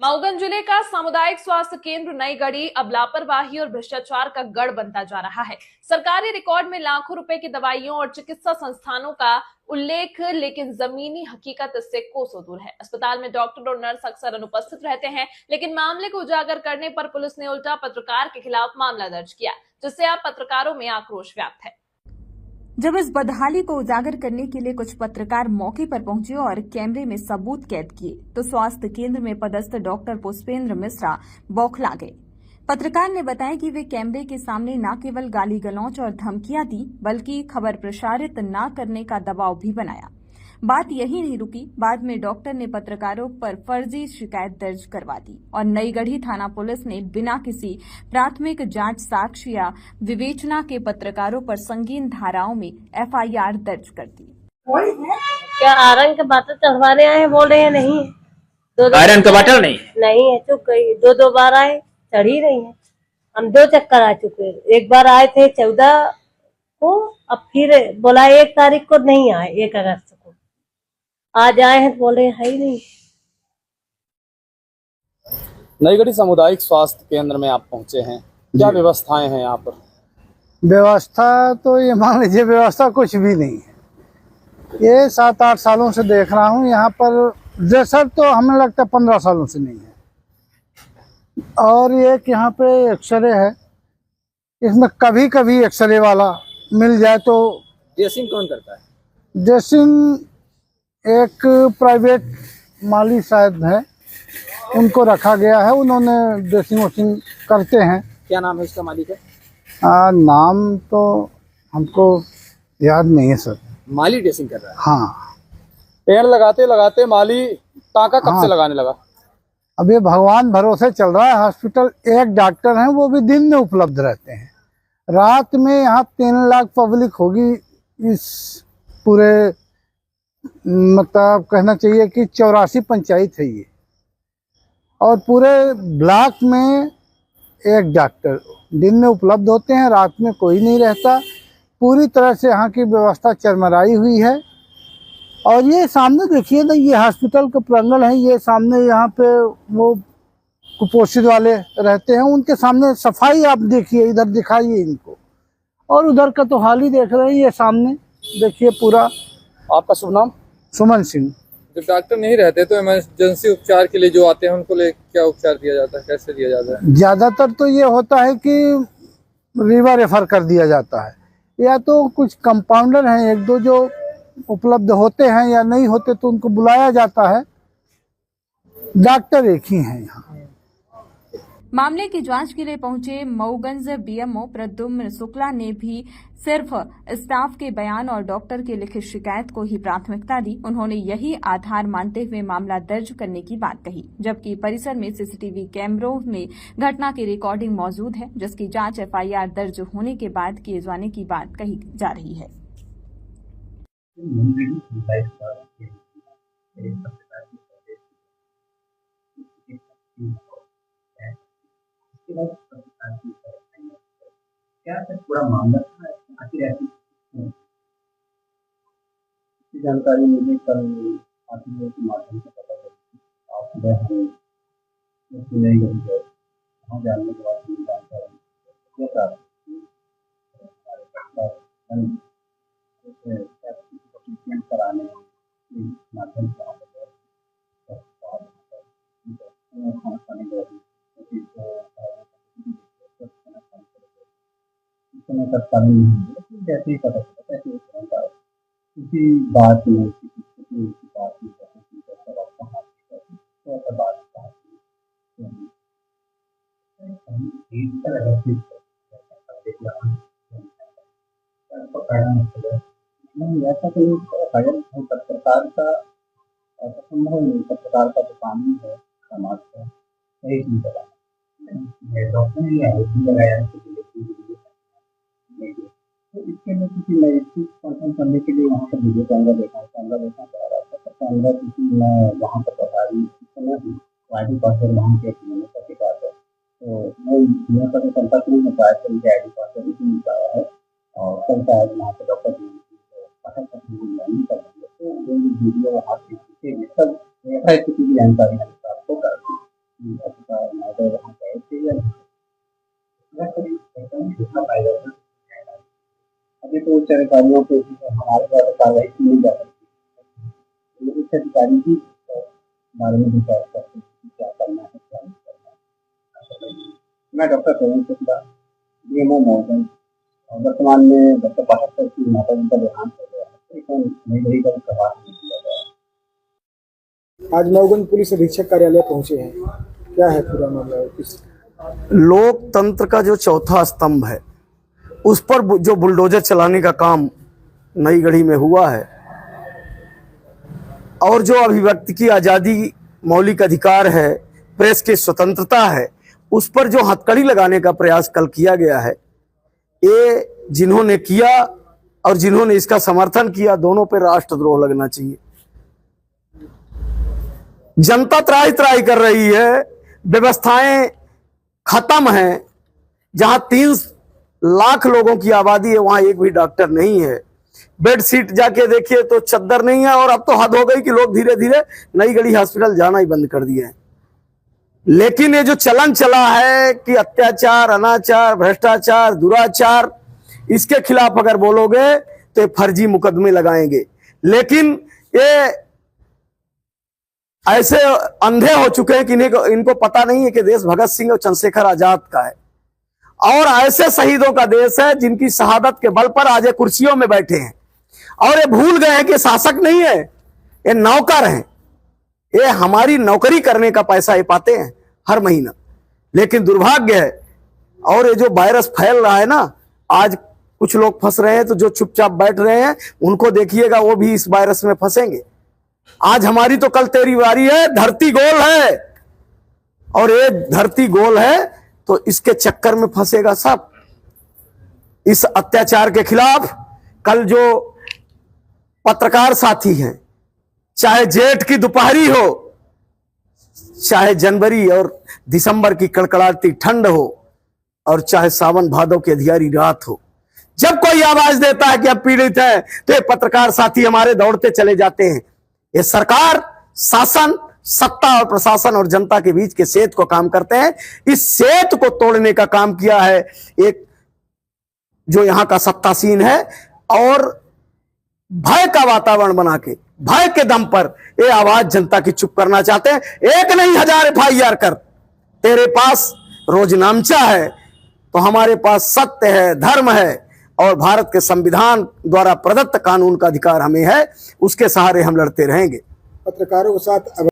मऊगंज जिले का सामुदायिक स्वास्थ्य केंद्र नई गढ़ी अब लापरवाही और भ्रष्टाचार का गढ़ बनता जा रहा है। सरकारी रिकॉर्ड में लाखों रुपए की दवाइयों और चिकित्सा संस्थानों का उल्लेख, लेकिन जमीनी हकीकत इससे कोसों दूर है। अस्पताल में डॉक्टर और नर्स अक्सर अनुपस्थित रहते हैं, लेकिन मामले को उजागर करने पर पुलिस ने उल्टा पत्रकार के खिलाफ मामला दर्ज किया, जिससे अब पत्रकारों में आक्रोश व्याप्त है। जब इस बदहाली को उजागर करने के लिए कुछ पत्रकार मौके पर पहुंचे और कैमरे में सबूत कैद किए, तो स्वास्थ्य केंद्र में पदस्थ डॉक्टर पुष्पेंद्र मिश्रा बौखला गए। पत्रकार ने बताया कि वे कैमरे के सामने न केवल गाली गलौज और धमकियां दी, बल्कि खबर प्रसारित न करने का दबाव भी बनाया। बात यही नहीं रुकी, बाद में डॉक्टर ने पत्रकारों पर फर्जी शिकायत दर्ज करवा दी और नई गढ़ी थाना पुलिस ने बिना किसी प्राथमिक जांच, साक्ष्य या विवेचना के पत्रकारों पर संगीन धाराओं में एफआईआर दर्ज कर दी। क्या आयरन के बातें चढ़वाने आए, बोल रहे हैं नहीं है। दो आयरन का बाटल नहीं है, चुप गई। दो बार आए, चढ़ ही रही है। हम 2 चक्कर आ चुके। एक बार आए थे 14 को, अब फिर बोला 1 तारीख को नहीं आए, 1 अगस्त को आज आए हैं तो बोल रहे है ही नहीं। नई गढ़ी सामुदायिक स्वास्थ्य केंद्र में आप पहुंचे हैं, क्या व्यवस्थाएं हैं यहाँ पर? व्यवस्था तो ये मान लीजिए, व्यवस्था कुछ भी नहीं है। ये 7-8 सालों से देख रहा हूँ यहाँ पर। ड्रेसर तो हमें लगता है 15 सालों से नहीं है। और एक यहाँ पे एक्सरे है, इसमें कभी कभी एक्सरे वाला मिल जाए तो। ड्रेसिंग कौन करता है? ड्रेसिंग एक प्राइवेट माली शायद है, उनको रखा गया है, उन्होंने ड्रेसिंग वोसिंग करते हैं। क्या नाम है उसका, मालिक है? नाम तो हमको याद नहीं है सर। माली ड्रेसिंग कर रहा है? हाँ। पेड़ लगाते लगाते माली टाँका कब से लगाने लगा? अब ये भगवान भरोसे चल रहा है। हॉस्पिटल एक डॉक्टर हैं, वो भी दिन में उपलब्ध रहते हैं। रात में यहाँ 3 लाख पब्लिक होगी। इस पूरे मतलब कहना चाहिए कि 84 पंचायत है ये, और पूरे ब्लॉक में एक डॉक्टर दिन में उपलब्ध होते हैं, रात में कोई नहीं रहता। पूरी तरह से यहाँ की व्यवस्था चरमराई हुई है। और ये सामने देखिए ना, ये हॉस्पिटल का प्रांगण है, ये सामने यहाँ पे वो कुपोषित वाले रहते हैं, उनके सामने सफाई आप देखिए, इधर दिखाइए इनको, और उधर का तो हाल ही देख रहे हैं। ये सामने देखिए पूरा। आपका शुभ नाम? सुमन सिंह। जब डॉक्टर नहीं रहते तो इमरजेंसी उपचार के लिए जो आते हैं उनको ले क्या उपचार दिया जाता है, कैसे दिया जाता है? ज्यादातर तो ये होता है कि रीवा रेफर कर दिया जाता है, या तो कुछ कंपाउंडर हैं 1-2 जो उपलब्ध होते हैं, या नहीं होते तो उनको बुलाया जाता है। डॉक्टर एक ही हैं यहाँ। मामले की जांच के लिए पहुंचे मऊगंज बीएमओ प्रद्युम्न शुक्ला ने भी सिर्फ स्टाफ के बयान और डॉक्टर की लिखित शिकायत को ही प्राथमिकता दी। उन्होंने यही आधार मानते हुए मामला दर्ज करने की बात कही, जबकि परिसर में सीसीटीवी कैमरों में घटना की रिकॉर्डिंग मौजूद है, जिसकी जांच एफआईआर दर्ज होने के बाद किए जाने की बात कही जा रही है। क्या सर पूरा मामला था, आखिर ऐसी जानकारी मुझे कल आर्टिकल के माध्यम से पता चली। आप नहीं गई है, वहाँ जानने के बाद मुझे जानकारी क्या प्राप्त ट्रीटमेंट कराने के माध्यम से खाना खाने गए समय तक कानून नहीं है, जैसे ही पता चला कैसे किसी बात में किसी बात में बात नहीं, ऐसा कोई पत्रकार का ऐसा संभव नहीं। पत्रकार का जो कानून है समाज का सही चीज डॉक्टर ने लगाया है, तो इसके लिए किसी मजिस्ट्रेट पर्सन करने के लिए वहाँ पर वीडियो कैमरा देखा चाह रहा था। कैमरा किसी मैं वहाँ पर प्रभारी आईडी पासवर्ड वहाँ के करके बात है, तो वो यहाँ पर संपर्क नहीं हो पाया, तो मुझे आईडी पासवर्ड नहीं मिल पाया है। और कल शायद वहाँ पर डॉक्टर नहीं कर देंगे, तो वो वीडियो वहाँ के सब किसी की जानकारी आपको कर दी। अगर कभी एकदम सूचना पाई जाती है, अभी तो उच्च अधिकारियों के हमारे द्वारा कार्रवाई की नहीं जा सकती, उच्च अधिकारी की बारे में विचार करते हैं क्या करना है क्या नहीं करना है। मैं doctor Praveen Shukla, DMO modern, और वर्तमान में डॉक्टर 72 की माता जी का देहांत हो गया है, तो नई दिल्ली का प्रवास नहीं किया गया। आज नवगंज पुलिस अधीक्षक कार्यालय पहुंचे हैं, क्या है पूरा मामला? लोकतंत्र का जो चौथा स्तंभ है उस पर जो बुलडोजर चलाने का काम नई गढ़ी में हुआ है, और जो अभिव्यक्ति की आज़ादी, मौलिक अधिकार है, प्रेस की स्वतंत्रता है, उस पर जो हथकड़ी लगाने का प्रयास कल किया गया है, ये जिन्होंने किया और जिन्होंने इसका समर्थन किया, दोनों पर राष्ट्रद्रोह लगना चाहिए। जनता त्राही त्राही कर रही है, व्यवस्थाएं खत्म हैं। जहां 3 लाख लोगों की आबादी है वहां एक भी डॉक्टर नहीं है। बेड सीट जाके देखिए तो चद्दर नहीं है, और अब तो हद हो गई कि लोग धीरे धीरे नई गढ़ी हॉस्पिटल जाना ही बंद कर दिए हैं। लेकिन ये जो चलन चला है कि अत्याचार, अनाचार, भ्रष्टाचार, दुराचार, इसके खिलाफ अगर बोलोगे तो ये फर्जी मुकदमे लगाएंगे। लेकिन ये ऐसे अंधे हो चुके हैं कि इनको पता नहीं है कि देश भगत सिंह और चंद्रशेखर आजाद का है, और ऐसे शहीदों का देश है जिनकी शहादत के बल पर आज ये कुर्सियों में बैठे हैं, और ये भूल गए हैं कि शासक नहीं है, ये नौकर हैं। ये हमारी नौकरी करने का पैसा ये पाते हैं हर महीना। लेकिन दुर्भाग्य है, और ये जो वायरस फैल रहा है ना, आज कुछ लोग फंस रहे हैं, तो जो चुपचाप बैठ रहे हैं उनको देखिएगा वो भी इस वायरस में फंसेंगे। आज हमारी तो कल तेरी बारी है। धरती गोल है, और ये धरती गोल है तो इसके चक्कर में फंसेगा सब। इस अत्याचार के खिलाफ कल जो पत्रकार साथी हैं, चाहे जेठ की दोपहरी हो, चाहे जनवरी और दिसंबर की कड़कड़ाती ठंड हो, और चाहे सावन भादव की अंधियारी रात हो, जब कोई आवाज देता है कि अब पीड़ित है, तो ये पत्रकार साथी हमारे दौड़ते चले जाते हैं। ये सरकार, शासन, सत्ता और प्रशासन और जनता के बीच के सेतु को काम करते हैं। इस सेतु को तोड़ने का काम किया है एक जो यहाँ का सत्तासीन है, और भय का वातावरण बना के, भय के दम पर ये आवाज जनता की चुप करना चाहते हैं। एक नहीं 1000 FIR कर, तेरे पास रोज नामचा है, तो हमारे पास सत्य है, धर्म है, और भारत के संविधान द्वारा प्रदत्त कानून का अधिकार हमें है। उसके सहारे हम लड़ते रहेंगे। पत्रकारों के साथ